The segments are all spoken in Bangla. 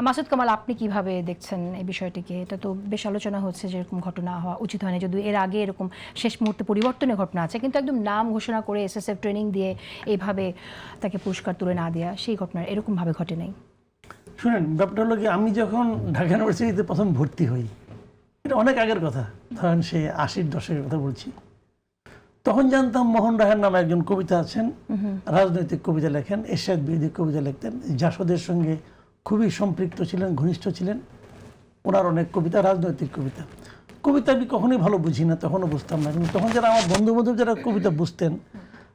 মাসুদ কামাল, আপনি কিভাবে দেখছেন এই বিষয়টিকে? এটা তো বেশ আলোচনা হচ্ছে যে এরকম ঘটনা হওয়া উচিত হয়নি, যদিও এর আগে এরকম শেষ মুহূর্তে পরিবর্তনের ঘটনা আছে, কিন্তু একদম নাম ঘোষণা করে এসএসএফ ট্রেনিং দিয়ে এইভাবে তাকে পুরস্কার তুলে না দেওয়া, সেই ঘটনা এরকমভাবে ঘটে নাই। শুনেন, ব্যাপারটা হলো কি, আমি যখন ঢাকা ইউনিভার্সিটিতে প্রথম ভর্তি হই, এটা অনেক আগের কথা, ধরেন সে 80-র দশকের কথা বলছি, তখন জানতাম মোহন রায়হান নামে একজন কবিতা আছেন, রাজনৈতিক কবিতা লেখেন, এরশাদ বিরোধী কবিতা লিখতেন, জাসদের সঙ্গে খুবই সম্পৃক্ত ছিলেন, ঘনিষ্ঠ ছিলেন। ওনার অনেক কবিতা রাজনৈতিক কবিতা। কবিতা আমি কখনোই ভালো বুঝি না, তখনও বুঝতাম না, কিন্তু তখন যারা আমার বন্ধু বান্ধব যারা কবিতা বুঝতেন,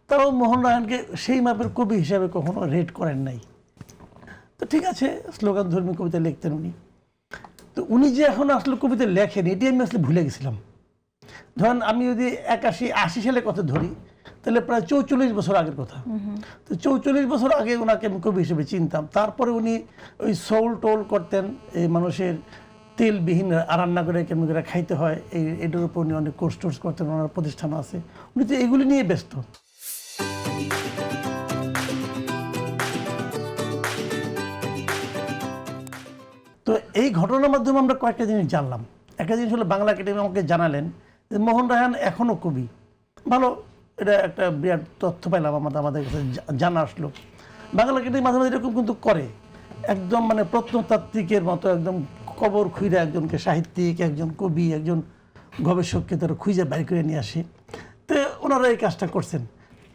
তারাও মোহন রায়হানকে সেই মাপের কবি হিসাবে কখনো রেট করেন নাই। তো ঠিক আছে, স্লোগান ধর্মী কবিতা লিখতেন উনি। তো উনি যে এখন আসলে কবিতা লেখেন, এটি আমি আসলে ভুলে গেছিলাম। ধরেন আমি যদি 81-80 সালের কথা ধরি, তাহলে প্রায় 44 বছর আগের কথা। তো 44 বছর আগে ওনাকে আমি কবি হিসেবে চিনতাম। তারপরে উনি ওই সোল টোল করতেন, এই মানুষের তেলবিহীন রান্না করে কেমন করে খাইতে হয়, এটার উপর উনি অনেক কোর্স টোর্স করতেন, ওনার প্রতিষ্ঠান আছে, উনি তো এগুলি নিয়ে ব্যস্ত। তো এই ঘটনার মাধ্যমে আমরা কয়েকটা জিনিস জানলাম। একটা জিনিস হলো, বাংলা একাডেমি আমাকে জানালেন যে মোহন রায়হান এখনও কবি। ভালো, এটা একটা বিরাট তথ্য পাইলাম, আমাদের কাছে জানা আসলো। বাংলা একাডেমি মাঝে মাঝে এরকম কিন্তু করে, একদম মানে প্রত্নতাত্ত্বিকের মতো একদম কবর খুঁড়ে একজনকে সাহিত্যিক, একজন কবি, একজন গবেষককে তারা খুঁজে বাইর করে নিয়ে আসে। তো ওনারা এই কাজটা করছেন।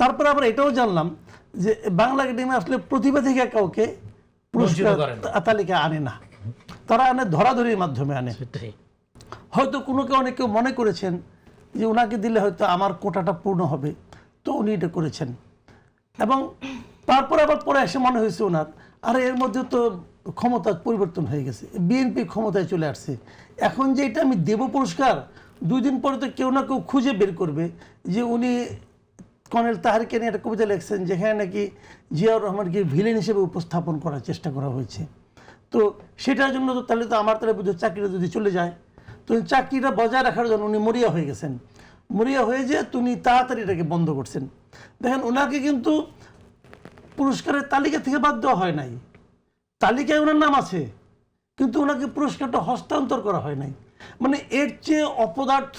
তারপরে আমরা এটাও জানলাম যে বাংলা একাডেমি আসলে প্রতিভা থেকে কাউকে পুরস্কার তালিকা আনে না, তারা আনে ধরাধরির মাধ্যমে আনে। হয়তো অনেকে মনে করেছেন যে ওনাকে দিলে হয়তো আমার কোটাটা পূর্ণ হবে, তো উনি এটা করেছেন। এবং তারপরে আবার পরে এসে মনে হয়েছে ওনার, আর এর মধ্যে তো ক্ষমতা পরিবর্তন হয়ে গেছে, বিএনপি ক্ষমতায় চলে আসছে, এখন যে এটা আমি দেব পুরস্কার, 2 দিন পরে তো কেউ না কেউ খুঁজে বের করবে যে উনি কর্নেল তাহারকে নিয়ে একটা কবিতা লিখছেন, যেখানে নাকি জিয়াউর রহমানকে ভিলেন হিসেবে উপস্থাপন করার চেষ্টা করা হয়েছে। তো সেটার জন্য তো তাহলে বুঝে চাকরিটা যদি চলে যায়, তো চাকরিটা বজায় রাখার জন্য উনি মরিয়া হয়ে গেছেন। মরিয়া হয়ে যে তুমি তাড়াতাড়ি এটাকে বন্ধ করছেন। দেখেন, ওনাকে কিন্তু পুরস্কারের তালিকা থেকে বাদ দেওয়া হয় নাই, তালিকায় ওনার নাম আছে, কিন্তু ওনাকে পুরস্কারটা হস্তান্তর করা হয় নাই। মানে এর চেয়ে অপদার্থ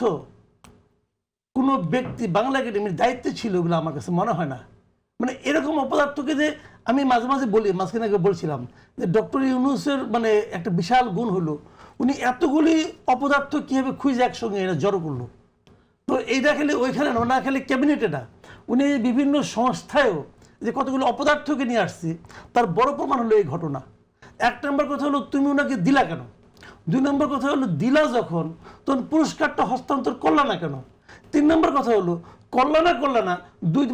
কোনো ব্যক্তি বাংলা একাডেমির দায়িত্বে ছিল বলে আমার কাছে মনে হয় না। মানে এরকম অপদার্থকে যে আমি মাঝে মাঝে বলি, মাঝখানে বলছিলাম যে ডক্টর ইউনূসের মানে একটা বিশাল গুণ হলো, উনি এতগুলি অপদার্থ কীভাবে খুঁজে একসঙ্গে এরা জড়ো করলো। তো এইটা খেলে ওইখানে না খেলে ক্যাবিনেটে না, উনি বিভিন্ন সংস্থায়ও যে কতগুলো অপদার্থকে নিয়ে আসছে, তার বড় প্রমাণ হলো এই ঘটনা। 1 নম্বর কথা হলো, তুমি ওনাকে দিলা কেন? 2 নম্বর কথা হলো, দিলা যখন, তখন পুরস্কারটা হস্তান্তর করলা না কেন? 3 নম্বর কথা হলো, করলা না,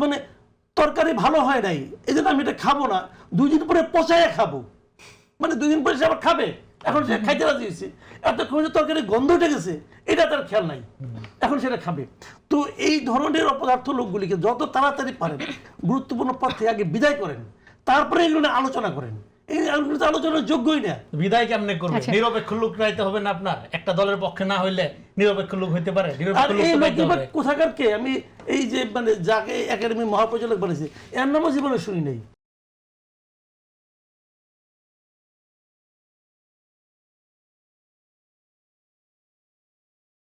মানে তরকারি ভালো হয় নাই, এই জন্য আমি এটা খাবো না, 2 দিন পরে পচাইয়া খাবো। মানে 2 দিন পরে সে আবার খাবে, এখন সে খাইতে রাজি হয়েছে, এতক্ষণ তরকারি গন্ধ উঠে গেছে, এটা তার খেয়াল নাই, এখন সেটা খাবে। তো এই ধরনের অপদার্থ লোকগুলিকে যত তাড়াতাড়ি পারেন গুরুত্বপূর্ণ পদ থেকে আগে বিদায় করেন, তারপরে এগুলো নিয়ে আলোচনা করেন। এই আলোচনার যোগ্যই না। বিদায় কেমনে করবে? নিরপেক্ষ লোক রাইতে হবে না আপনার, একটা দলের পক্ষে না হইলে নিরপেক্ষ লোক হইতে পারে। কোথাকার কে আমি এই যে মানে যাকে একাডেমি মহাপরিচালক বলেছে, এর নামও জীবনে শুনি নেই।